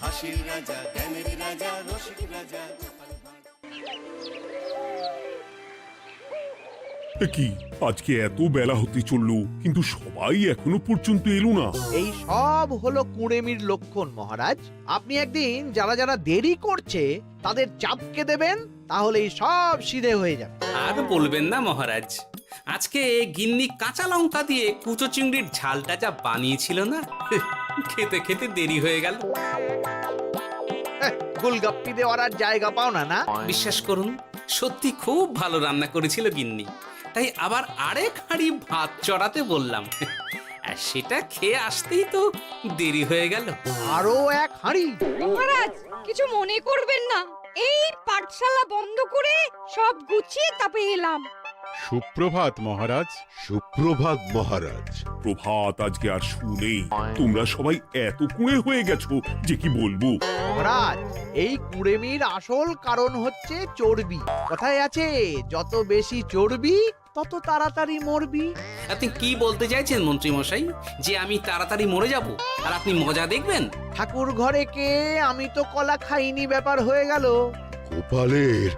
হাসির রাজা, জ্ঞানের রাজা, রসিক রাজা। কি আজকে এত বেলা হতে চললো, কিন্তু সবাই এখনো পর্যন্ত এলো না। এই সব হলো কুড়েমির লক্ষণ মহারাজ। আপনি একদিন যারা যারা দেরি করছে তাদের চাপকে দেবেন, তাহলেই সব সিধে হয়ে যাবে। আর বলবেন না মহারাজ, আজকে গিন্নি কাঁচা লঙ্কা দিয়ে কুচো চিংড়ির ঝালটা যা বানিয়েছিল না, খেতে খেতে দেরি হয়ে গেল। গোলগাপ্পি দেওয়ার আর জায়গা পাও না না? বিশ্বাস করুন, সত্যি খুব ভালো রান্না করেছিল গিন্নি, তাই আবার আরেক হাঁড়ি ভাত চড়াতে বললাম। আর সেটা খেয়ে আসতেই তো দেরি হয়ে গেল। আরো এক হাঁড়ি? মহারাজ কিছু মনে করবেন না, এই পাঠশালা বন্ধ করে সব গুছিয়ে তাপে এলাম। সুপ্রভাত মহারাজ। সুপ্রভাত মহারাজ। প্রভাত আজকে আর শুনেই, তোমরা সবাই এত কুঁড়ে হয়ে গেছো যে কি বলবো। মহারাজ, এই কুড়েমির আসল কারণ হচ্ছে চর্বি। কথায় আছে, যত বেশি চর্বি তত তাড়াতাড়ি মরবি। আপনি কি বলতে চাইছেন মন্ত্রী মশাই, যে আমি তাড়াতাড়ি মরে যাব আর আপনি মজা দেখবেন? ঠাকুর ঘরে কে, আমি তো কলা খাইনি ব্যাপার হয়ে গেল। গোপালের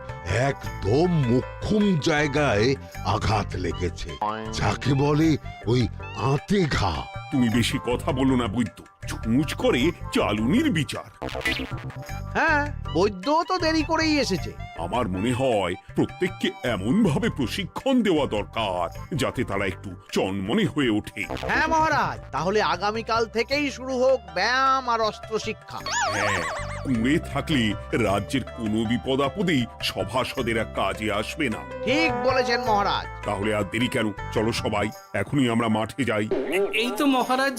একদম মোক্ষম জায়গায় আঘাত লেগেছে, যাকে বলে ওই আঁতে ঘা। তুমি বেশি কথা বলো না বৈদ্য, ছুঁচ করে চালুনির বিচার। হ্যাঁ, বৈদ্য তো দেরি করেই এসেছে। আমার মনে হয় প্রত্যেককে এমন ভাবে প্রশিক্ষণ দেওয়া দরকার যাতে তারা একটু চনমনে হয়ে ওঠে। হ্যাঁ মহারাজ, তাহলে আগামীকাল থেকেই শুরু হোক ব্যায়াম আর অস্ত্র শিক্ষা। হ্যাঁ, কুঁড়ে থাকলে রাজ্যের কোনো বিপদ আপদেই সভাসদেরা কাজে আসবে না। ঠিক বলেছেন মহারাজ। তাহলে আর দেরি কেন, চলো সবাই এখনই আমরা মাঠে যাই। এই তো মহারাজ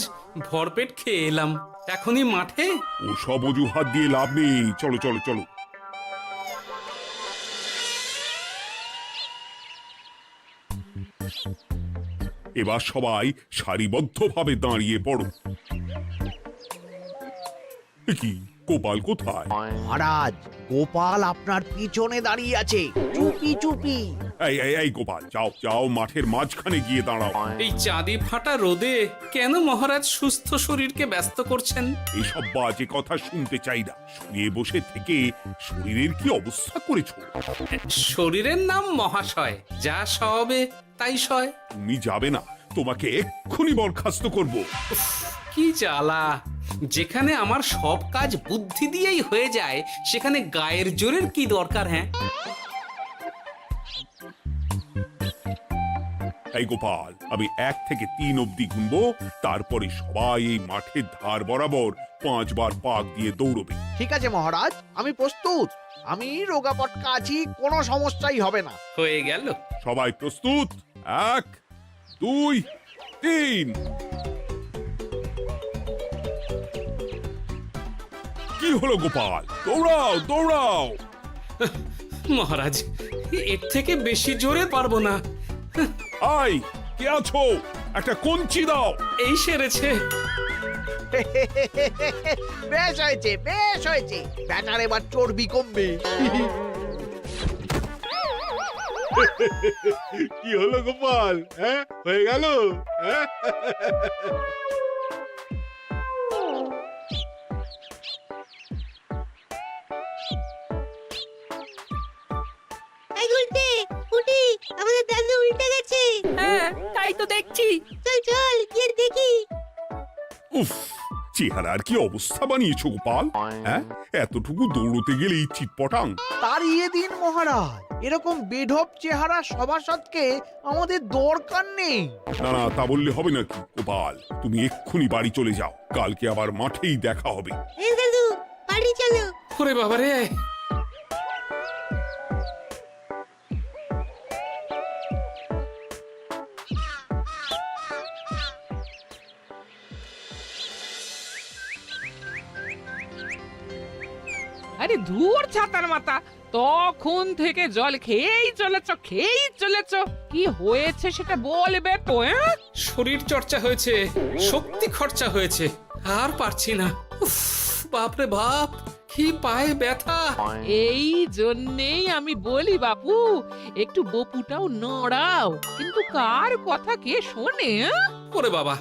ভরপেট খেয়ে এলাম, এখনই মাঠে? ওসব অজুহাত দিয়ে লাভ নেই, চলো চলো চলো। এবার সবাই সারিবদ্ধভাবে দাঁড়িয়ে পড়ো। কি গোপাল কোথায়? মহারাজ, গোপাল আপনার পিছনে দাঁড়িয়ে আছে, চুপি চুপি। এই এই এই গোপাল, যাও যাও মাঠের মাঝখানে গিয়ে দাঁড়াও। এই চাঁদি ফাটা রোদে কেন মহারাজ সুস্থ শরীরকে ব্যস্ত করছেন? এইসব বাজে কথা শুনতে চাই না। শুয়ে বসে থেকে শরীরের কি অবস্থা করেছো? শরীরের নাম মহাশয়, যা সবে তাই সয়। তুমি যাবে না, তোমাকে এক্ষুনি বরখাস্ত করব। কি জ্বালা! যেখানে আমার সব কাজ বুদ্ধি দিয়েই হয়ে যায়, সেখানে গায়ের জোরের কি দরকার? হ্যাঁ, এই গোপাল, আমি 1 থেকে 3 অব্দি গুনবো, তারপরে সবাই এই মাঠের ধার বরাবর 5 বার পাক দিয়ে দৌড়বে। ঠিক আছে মহারাজ, আমি প্রস্তুত। আমি রোগা পটকা আছি, কোনো সমস্যাই হবে না। হয়ে গেল। সবাই প্রস্তুত? 1 2 3। কি হলো গোপাল, দৌড়াও দৌড়াও। মহারাজ, এর থেকে বেশি জোরে পারবো না। আই, কে আছো? একটা কঞ্চি দাও। এই সেরেছে। বেশ হয়েছে, বেশ হয়েছে। ব্যাটার এবার চর্বি কমবে। কি হলো গোপাল, হ্যাঁ হয়ে গেল? হ্যাঁ? এই উল্টে উঠি, আমাদের দাদু উল্টে গেছে। হ্যাঁ, তাই তো দেখছি। চল চল গিয়ে দেখি। উফ, চেহারার কি অবস্থা বানিয়েছো গোপাল, হ্যাঁ? এতটুকু দৌড়তে গেলেই চিটপটাং। তাড়িয়ে দিন মহারাজ, এরকম বেঢপ চেহারা সভাসদকে আমাদের দরকার নেই। না না, তা বললে হবে নাকি গোপাল, তুমি এক্ষুনি বাড়ি চলে যাও, কালকে আবার মাঠেই দেখা হবে। এই দাদু বাড়ি চলো। ওরে বাবারে! আরে ধুর ছাতার মাথা, তখন থেকে জল খেয়েই চলেছ। কি হয়েছে সেটা বলবে তো? শরীর চর্চা হয়েছে, শক্তি খরচা হয়েছে, আর পারছি না। উফ, বাপরে বাপ, কি পায়ে ব্যথা! এই জন্যেই আমি বলি বাপু, একটু বপুটাও নড়াও, কিন্তু কার কথা কে শোনে? ওরে বাবা,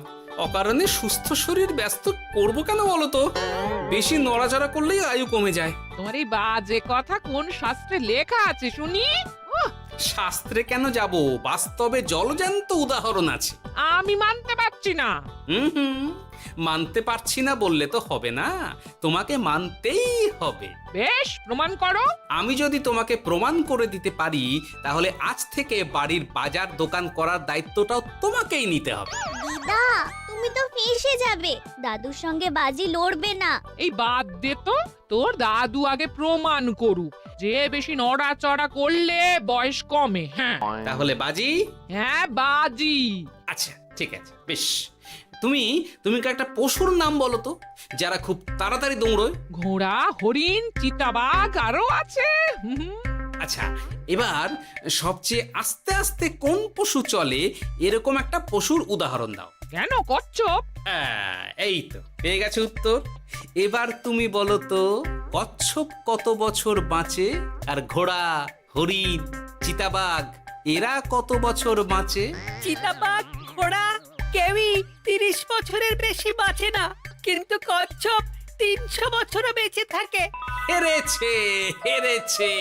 অকারণে সুস্থ শরীর ব্যস্ত করব কেন বলো তো? বেশি নড়াচড়া করলেই আয়ু কমে যায়। তোমার এই বাজে কথা কোন শাস্ত্রে লেখা আছে শুনি? শাস্ত্রে কেন যাব, বাস্তবে জলজ্যান্ত উদাহরণ আছে। আমি মানতে পারছি না। হুম, মানতে পারছি না বললে তো হবে না, তোমাকে মানতেই হবে। বেশ, প্রমাণ করো। আমি যদি তোমাকে প্রমাণ করে দিতে পারি, তাহলে আজ থেকে বাড়ির বাজার দোকান করার দায়িত্বটাও তোমাকেই নিতে হবে। দিদা, তুমি তো ফেঁসে যাবে, দাদুর সঙ্গে বাজি লড়বে না। এই বাদ দে তো, তোর দাদু আগে প্রমাণ করুক যে বেশি নড়াচড়া করলে বয়স কমে। হ্যাঁ তাহলে বাজি? হ্যাঁ, বাজি। আচ্ছা ঠিক আছে, বেশ। তুমি তুমি একটা পশুর নাম বলো তো, যারা খুব তাড়াতাড়ি দৌড়য়। ঘোড়া, হরিণ, চিতাবাঘ আরো আছে। আচ্ছা, এবার সবচেয়ে আস্তে আস্তে কোন পশু চলে, এরকম একটা পশুর উদাহরণ দাও। কেন, কচ্ছপ? এই তো পেয়ে গেছে উত্তর। এবার তুমি বলো তো, কচ্ছপ কত বছর বাঁচে, আর ঘোড়া, হরিণ, চিতাবাঘ এরা কত বছর বাঁচে? চিতাবাঘ, ঘোড়া কেউই 30 বছরের বেশি বাঁচে না, কিন্তু কচ্ছপ 300 বছরও বেঁচে থাকে। হেরেছে, হেরেছে,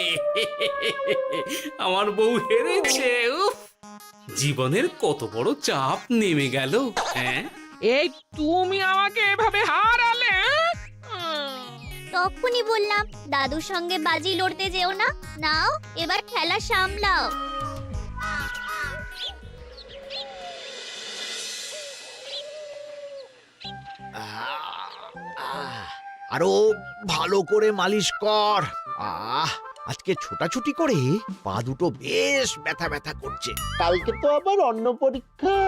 আমার বউ হেরেছে। উফ, জীবনের কত বড় চাপ নেমে গেল। হ্যাঁ, এই তুমি আমাকে এভাবে হারালে? তখনই বললাম দাদুর সঙ্গে বাজি লড়তে যেও না। নাও এবার খেলা সামলাও। আরো ভালো করে মালিশ কর। আজকে ছোটাছুটি করে পা দুটো বেশ ব্যথা ব্যথা করছে। কালকে তো আবার অন্য পরীক্ষা।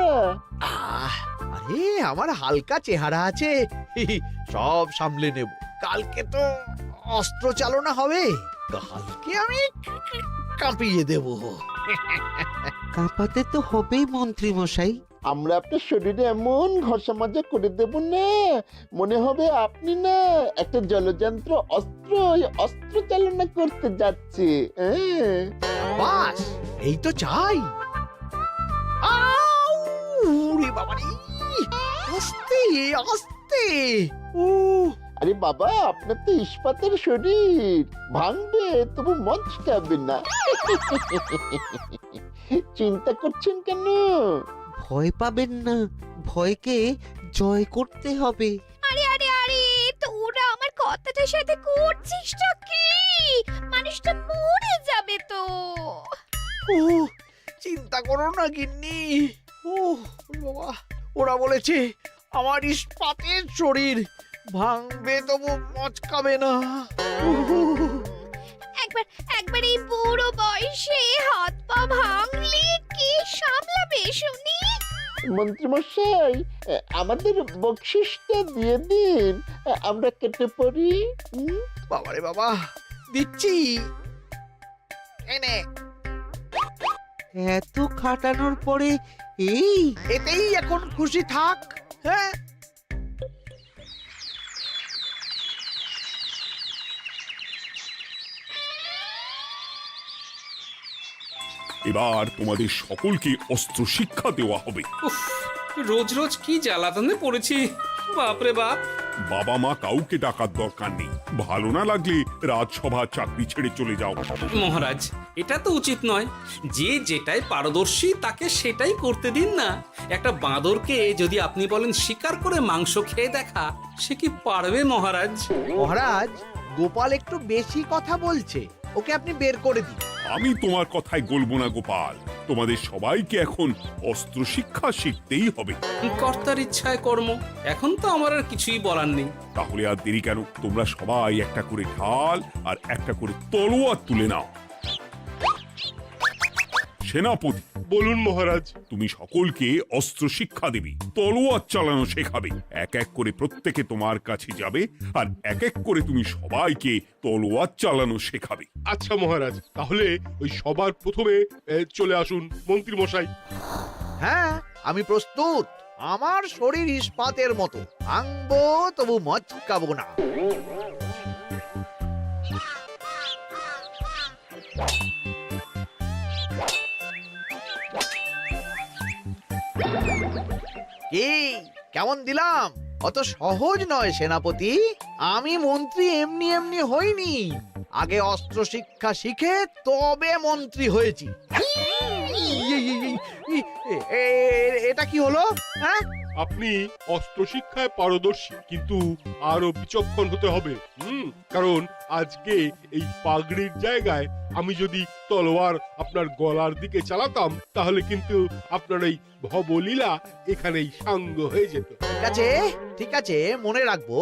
আরে আমার হালকা চেহারা আছে, সব সামলে নেব। কালকে তো অস্ত্র চালনা হবে, কালকে আমি কাঁপিয়ে দেব। কাঁপাতে তো হবেই মন্ত্রী মশাই। আমরা আপনার শরীরে এমন ঘষা মাজা করে দেব না, মনে হবে আপনি না একটা জলযন্ত্র অস্ত্র চালনা করতে যাচ্ছে। বাস এই তো চাই। বাবারি, আস্তে আস্তে। আরে বাবা, আপনার তো ইস্পাতের শরীর, ভাঙবে তবু মচকাবে না। চিন্তা করছেন কেন? ভয় পাবেন না, ভয়কে জয় করতে হবে। আরে আরে আরে, তোরা আমার কথাটার সাথে করছিসটা কি? মানুষটা মরে যাবে তো। চিন্তা করো না গিন্নি। বাবা, ওরা বলেছে আমার ইস্পাতের শরীর, ভাঙবে তবু মচকাবে না। একবার এই বুড়ো বয়সে হাত পা ভাঙলে কি সামলাবে শুনি? মন্ত্রী মশাই, আমাদের বকশিসটা দিয়ে দিন, আমরা কেটে পড়ি। বাবারে বাবা, দিচ্ছি। এনে এত খাটানোর পরে এতেই এখন খুশি থাক। হ্যাঁ, এবার তোমাদের সকলকে অস্ত্র শিক্ষা দেওয়া হবে। উফ, রোজ রোজ কি জ্বালাতনে পড়েছি, বাপরে বাপ। বাবা মা কাউকে ডাকার দরকার নেই, ভালো না লাগলে রাজসভা চাকরি ছেড়ে চলে যাও। মহারাজ, এটা তো উচিত নয়। যে যেটাই পারদর্শী তাকে সেটাই করতে দিন না। একটা বাঁদরকে যদি আপনি বলেন শিকার করে মাংস খেয়ে দেখা, সে কি পারবে মহারাজ? মহারাজ, গোপাল একটু বেশি কথা বলছে, ওকে আপনি বের করে দিন। আমি তোমার কথায় গলবো না গোপাল, তোমাদের সবাইকে এখন অস্ত্র শিক্ষা শিখতেই হবে। কর্তার ইচ্ছায় কর্ম, এখন তো আমার আর কিছুই বলার নেই। তাহলে আর দেরি কেন, তোমরা সবাই একটা করে ঢাল আর একটা করে তলোয়ার তুলে নাও। সেনাপতি, বলুন মহারাজ। তুমি সকলকে অস্ত্র শিক্ষা দেবে, তলোয়ার চালানো শেখাবে। এক এক করে প্রত্যেকে তোমার কাছে যাবে আর এক এক করে তুমি সবাইকে তলোয়ার চালানো শেখাবে। আচ্ছা মহারাজ, তাহলে ওই সবার প্রথমে চলে আসুন মন্ত্রী মশাই। হ্যাঁ, আমি প্রস্তুত। আমার শরীর ইস্পাতের মতো, ভাঙবো তবু মচকাবো না। কি কেমন দিলাম? অত সহজ নয় সেনাপতি। আমি মন্ত্রী এমনি এমনি হইনি, আগে অস্ত্র শিক্ষা শিখে তবে মন্ত্রী হয়েছি। এটা কি হলো? হ্যাঁ, আপনি অস্ত্র শিক্ষায় পারদর্শী, কিন্তু আরো বিচক্ষণ হতে হবে। কারণ আজকে এই পাগড়ির জায়গায় আমি যদি তলোয়ার আপনার গলার দিকে চালাতাম, তাহলে কিন্তু আপনার এই ভবলীলা এখানেই সাঙ্গ হয়ে যেত। ঠিক আছে ঠিক আছে, মনে রাখবো।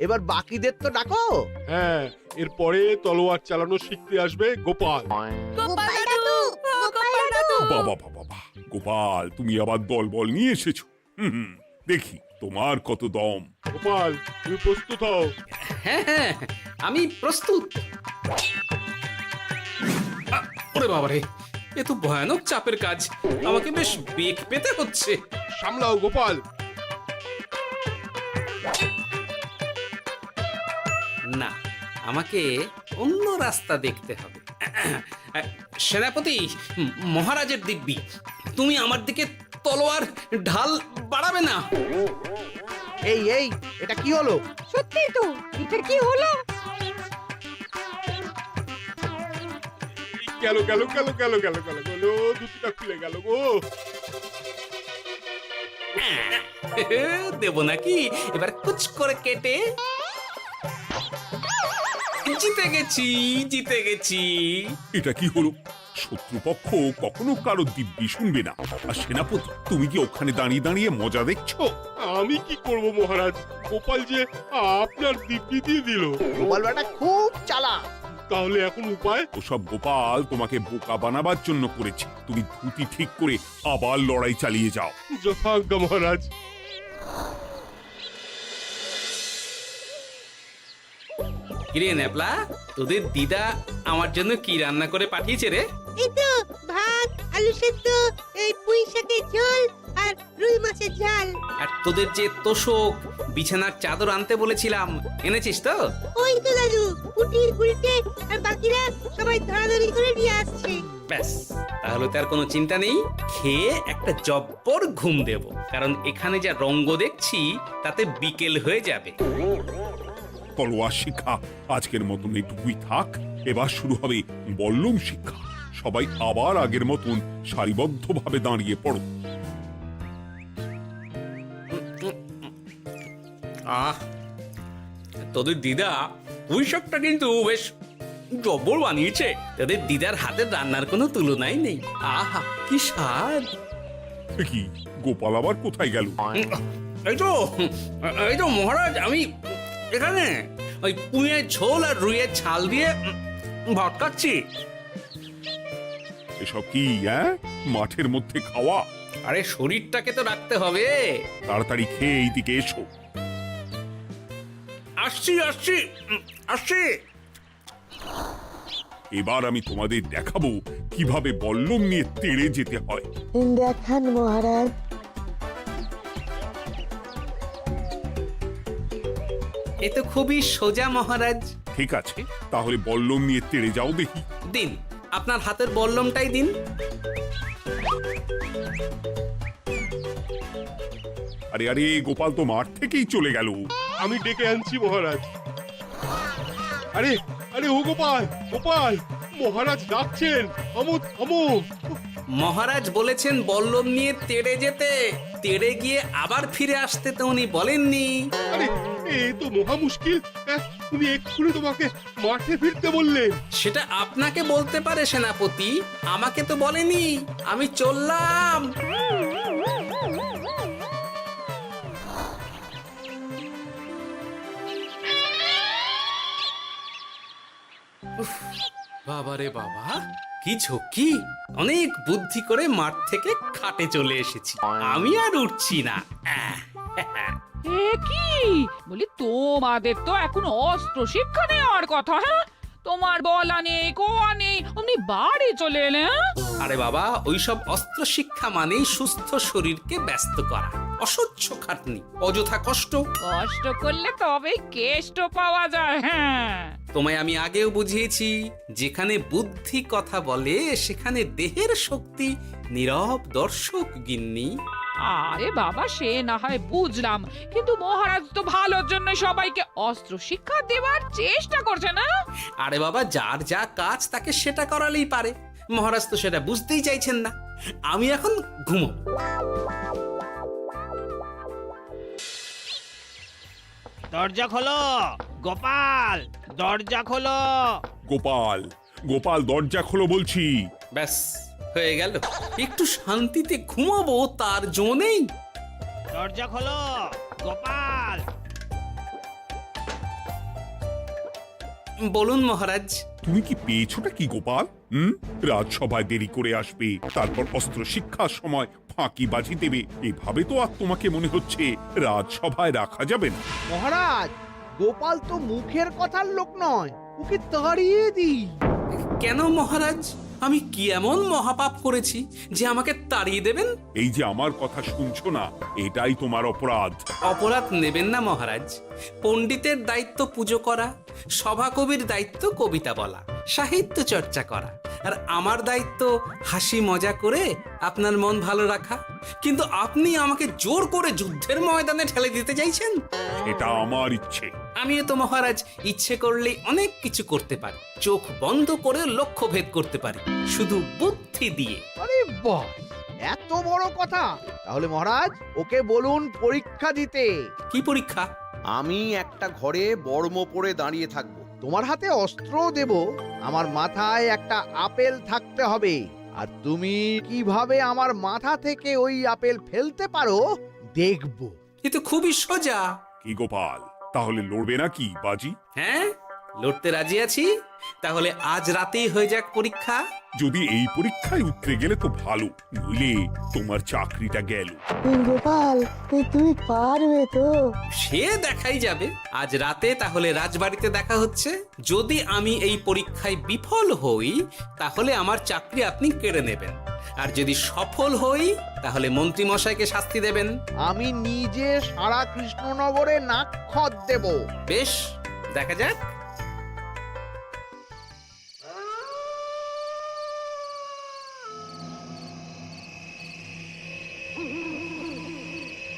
এবার বাকিদের তো ডাকো। হ্যাঁ, এরপরে তলোয়ার চালানো শিখতে আসবে গোপাল। গোপাল দাদু, গোপাল দাদু। বাবা বাবা বাবা, গোপাল তুমি আবার দল বল নিয়ে এসেছো। দেখি তোমার কত দম। গোপাল, তুমি প্রস্তুত হও। হ্যাঁ হ্যাঁ, আমি প্রস্তুত। ওরে বাবারে, এ তো ভয়ানক চাপের কাজ, আমাকে বেশ বেগ পেতে হচ্ছে। সামলাও গোপাল। না, আমাকে অন্য রাস্তা দেখতে হবে। সেনাপতি, মহারাজের দিব্যি, তুমি আমার দিকে তলোয়ার ঢাল বাড়াবে না। এই এই, এটা কি হলো? সত্যি তো, এটা কি হলো? গেল গেল গেল গেল গেল গেল গেল, দুটিটা খুলে গেল গো। দেব নাকি এবার কুচ করে কেটে? জিতে গেছি, জিতে গেছি। এটা কি হলো? শত্রুপক্ষ কখনো কারো দিব্যি শুনবে না। আর সেনাপতি, তুমি কি ওখানে দাঁড়িয়ে দাঁড়িয়ে মজা দেখছো? আমি কি করব মহারাজ, গোপাল যে আপনার দিব্যি দিয়ে দিল। গোপাল বেটা খুব চালাক। তাহলে এখন উপায়? ওসব গোপাল তোমাকে বোকা বানাবার জন্য করেছে। তুমি ধুতি ঠিক করে আবার লড়াই চালিয়ে যাও। যথাজ্ঞা মহারাজ। কিরে ন্যাপলা, তোদের দিদা আমার জন্য কি রান্না করে পাঠিয়েছে রে? এই তো ভাত, আলু সেদ্ধ, এই পুঁই শাকের ঝোল আর রুই মাছের ঝাল। আর তোদের যে তোষক, বিছানার চাদর আনতে বলেছিলাম, এনেছিস তো? ওই তো দাদু, কুটির গুলটে আর বাকিরা সবাই ধরাধরি করে নিয়ে আসছে। ব্যাস, তাহলে তার কোনো চিন্তা নেই। খেয়ে একটা জব্বর ঘুম দেব, কারণ এখানে যা রঙ্গ দেখছি তাতে বিকেল হয়ে যাবে। তলোয়ার শিক্ষা আজকের মতন এইটুকুই থাক। এবার শুরু হবে বল্লম শিক্ষা। সবাই আবার আগের মতন সারিবদ্ধভাবে দাঁড়িয়ে পড়ো। আহ, তোদের দিদা পুঁই শাকটা কিন্তু বেশ জব্বর বানিয়েছে। তোদের দিদার হাতের রান্নার কোনো তুলনাই নেই। আহা, কি স্বাদ! এ কি, গোপাল আবার কোথায় গেল? এই তো মহারাজ, আমি এখানে ওই পুঁইয়ের ঝোল আর রুইয়ের ছাল দিয়ে ভাত খাচ্ছি। এসব কি মাঠের মধ্যে খাওয়া? আরে শরীরটাকে তো রাখতে হবে। তাড়াতাড়ি খেয়ে এইদিকে এসো। আসছি আসছি আসছি। এবার আমি তোমাদের দেখাবো কিভাবে বল্লম নিয়ে তেড়ে যেতে হয়। দেখান মহারাজ। এ তো খুবই সোজা মহারাজ। ঠিক আছে, তাহলে বল্লম নিয়ে তেড়ে যাও দেখি। দিন, আপনার হাতের বল্লমটাই দিন। আরে আরে, গোপাল তো মাঠ থেকেই চলে গেল। আমি ডেকে আনছি মহারাজ। আরে আরে, ও গোপাল, গোপাল, মহারাজ ডাকছেন। থামো থামো। মহারাজ বলেছেন বল্লম নিয়ে তেড়ে যেতে। তেড়ে গিয়ে আবার ফিরে আসতে তো উনি বলেননি। আরে, এ তো মহা মুশকিল। উনি এক্ষুনি তোমাকে মাঠে ফিরতে বললেন। সেটা আপনাকে বলতে পারে সেনাপতি, আমাকে তো বলেনি। আমি চললাম। বাবা রে বাবা, কি ঝক্কি! অনেক বুদ্ধি করে মাঠ থেকে খাটে চলে এসেছি। আমি আর উঠছি না। এ কি বলি, তোমাদের তো এখন অস্ত্র শিক্ষা নেওয়ার কথা। হ্যাঁ, তোমার বলা নেই, কোয়া নেই, অমনি বাড়ি চলে এলে। আরে বাবা, ওইসব অস্ত্র শিক্ষা মানেই সুস্থ শরীরকে ব্যস্ত করা, অসহ্য খাটনি, অযথা কষ্ট। কষ্ট করলে তবেই কেষ্ট পাওয়া যায়। হ্যাঁ, তোমায় আমি আগেও বুঝিয়েছি, যেখানে বুদ্ধি কথা বলে সেখানে দেহের শক্তি নীরব দর্শক গিন্নি। আরে বাবা, সে না হয় বুঝলাম, কিন্তু মহারাজ তো ভালোর জন্য সবাইকে অস্ত্র শিক্ষা দেওয়ার চেষ্টা করছে না? আরে বাবা, যার যা কাজ তাকে সেটা করালেই পারে। মহারাজ তো সেটা বুঝতেই চাইছেন না। আমি এখন ঘুমো। দরজা খোলো গোপাল, দরজা খোলো। গোপাল, গোপাল দরজা খোলো বলছি। ব্যাস হয়ে গেল। একটু শান্তিতে ঘুমাবো তার জো নেই। দরজা খোলো গোপাল। বলুন মহারাজ। তুমি কি পেয়েছোটা কি গোপাল? রাজসভায় দেরি করে আসবে, তারপর অস্ত্র শিক্ষার সময় ফাঁকিবাজি দেবে, এভাবে তো আর তোমাকে মনে হচ্ছে রাজসভায় রাখা যাবে না। মহারাজ, গোপাল তো মুখের কথার লোক নয়, ওকে তাড়িয়ে দিই। কেন মহারাজ? আমি কি এমন মহাপাপ করেছি যে আমাকে তাড়িয়ে দেবেন? এই যে আমার কথা শুনছো না, এটাই তোমার অপরাধ। অপরাধ নেবেন না মহারাজ। পণ্ডিতের দায়িত্ব পুজো করা, সভাকবির দায়িত্ব কবিতা বলা, সাহিত্য চর্চা করা, আর আমার দায়িত্ব হাসি মজা করে আপনার মন ভালো রাখা। কিন্তু আপনি আমাকে জোর করে যুদ্ধের ময়দানে ঠেলে দিতে চাইছেন। এটা আমার ইচ্ছে। আমিও তো মহারাজ ইচ্ছে করলেই অনেক কিছু করতে পারি। চোখ বন্ধ করে লক্ষ্য ভেদ করতে পারি, শুধু বুদ্ধি দিয়ে। আরে বাহ, এত বড় কথা! তাহলে মহারাজ, ওকে বলুন পরীক্ষা দিতে। কি পরীক্ষা? আমি একটা ঘরে বর্ম পরে দাঁড়িয়ে থাকবো। তোমার হাতে অস্ত্র দেব, আমার মাথায় একটা আপেল থাকতে হবে, আর তুমি কিভাবে আমার মাথা থেকে ওই আপেল ফেলতে পারো দেখবো। এ তো খুবই সোজা। কি গোপাল, তাহলে লড়বে নাকি বাজি? হ্যাঁ, লড়তে রাজি আছি। তাহলে আজ রাতেই হয়ে যাক পরীক্ষা। যদি এই পরীক্ষায় উতরে গেলে তো ভালো, নইলে তোমার চাকরিটা গেল। গোপাল, তুমি পারবে তো? সে দেখাই যাবে। আজ রাতে তাহলে রাজবাড়িতে দেখা হচ্ছে। যদি আমি এই পরীক্ষায় বিফল হই, তাহলে আমার চাকরি আপনি কেড়ে নেবেন, আর যদি সফল হই তাহলে মন্ত্রী মশাইকে শাস্তি দেবেন। আমি নিজে সারা কৃষ্ণনগরে নাক্ষত দেব। বেশ, দেখা যাক।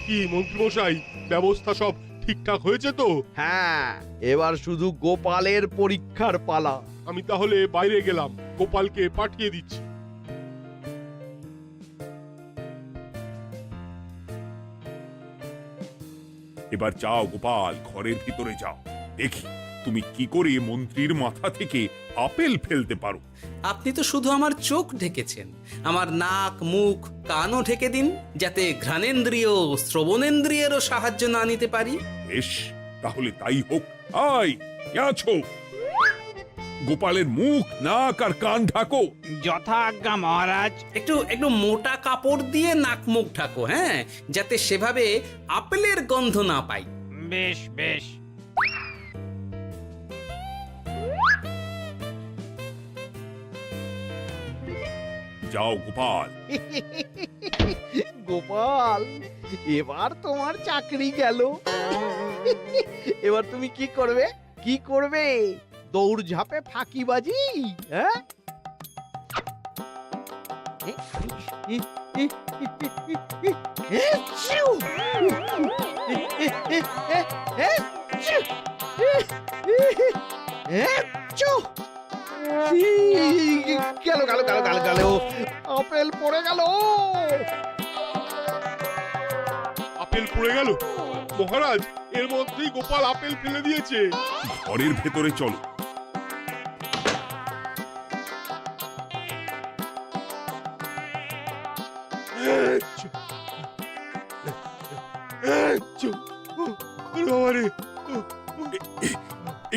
কি মন্ত্রীমশাই, ব্যবস্থা সব ঠিকঠাক হয়েছে তো? হ্যাঁ, এবার শুধু গোপালের পরীক্ষার পালা। আমি তাহলে বাইরে গেলাম, গোপালকে পাঠিয়ে দিচ্ছি। এবার যাও গোপাল, ঘরের ভিতরে যাও, দেখি তুমি কি করে মন্ত্রীর মাথা থেকে আপেল ফেলতে পারো। আপনি তো শুধু আমার চোখ ঢেকেছেন, আমার নাক মুখ কানও ঢেকে দিন, যাতে ঘ্রাণেন্দ্রিয় শ্রবণেন্দ্রিয়েরও সাহায্য না নিতে পারি। বেশ, তাহলে তাই হোক। আই, কে আছো? গোপালের মুখ নাক আর কান ঢাকো। যথা আজ্ঞা মহারাজ। একটু মোটা কাপড় দিয়ে নাক মুখ ঢাকো, হ্যাঁ, যাতে সেভাবে আপেলের গন্ধ না পাই। বেশ বেশ। যাও গোপাল। গোপাল, এবার তোমার চাকরি গেল। এবার তুমি কি করবে? কি করবে? দৌড় ঝাঁপে ফাঁকিবাজি? হ্যাঁ? গেল গেল গেল গেল গেল, আপেল পড়ে গেল। আপেল পড়ে গেল? মহারাজ, এর মধ্যেই গোপাল আপেল ফেলে দিয়েছে। ঘরের ভেতরে চলো।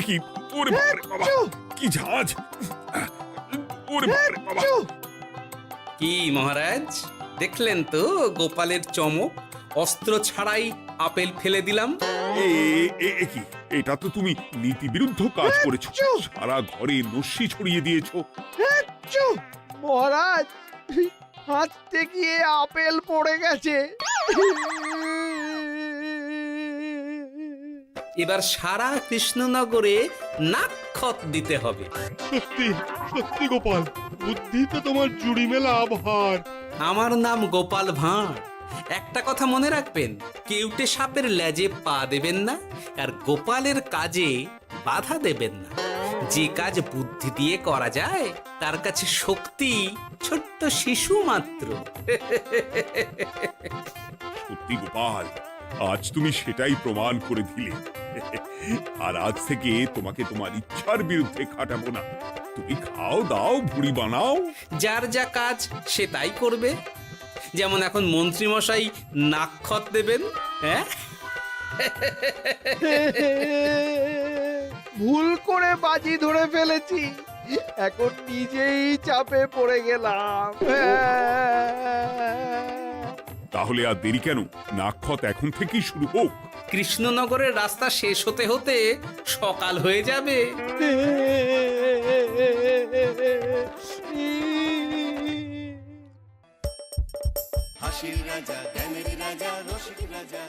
কি ওরে বাবারে বাবা, কি ঝাঁজ! ওরে বাবারে বাবা। কি মহারাজ, দেখলেন তো গোপালের চমক? অস্ত্র ছাড়াই আপেল ফেলে দিলাম। কি, এটা তো তুমি নীতি বিরুদ্ধ কাজ করেছো। সারা ঘরে নস্যি ছড়িয়ে দিয়েছো। মহারাজ, হাত থেকে আপেল পড়ে গেছে। এবার সারা কৃষ্ণনগরে নাক্ষত দিতে হবে। সত্যি সত্যি গোপাল, বুদ্ধি তো তোমার জুড়ি মেলা আভার। আমার নাম গোপাল ভাঁড়, একটা কথা মনে রাখবেন, কেউটে সাপের লেজে পা দেবেন না, আর গোপালের কাজে বাধা দেবেন না। যে কাজ বুদ্ধি দিয়ে করা যায় তার কাছে শক্তি ছোট্ট শিশু মাত্র। সত্যি গোপাল, আজ তুমি সেটাই প্রমাণ করে দিলে। আর আজ থেকে তোমাকে তোমার ইচ্ছার বিরুদ্ধে খাটাবো না। তুমি খাও দাও, ভুড়ি বানাও। যার যা কাজ সে তাই করবে। যেমন এখন মন্ত্রী মশাই নাক্ষত দেবেন। হ্যাঁ, ভুল করে বাজি ধরে ফেলেছি, এখন নিজেই চাপে পড়ে গেলাম। তাহলে আর দেরি কেন? নাক্ষত এখন থেকেই শুরু হোক। কৃষ্ণনগরের রাস্তা শেষ হতে হতে সকাল হয়ে যাবে। হাসির রাজা, জ্ঞানের রাজা, রসিক রাজা।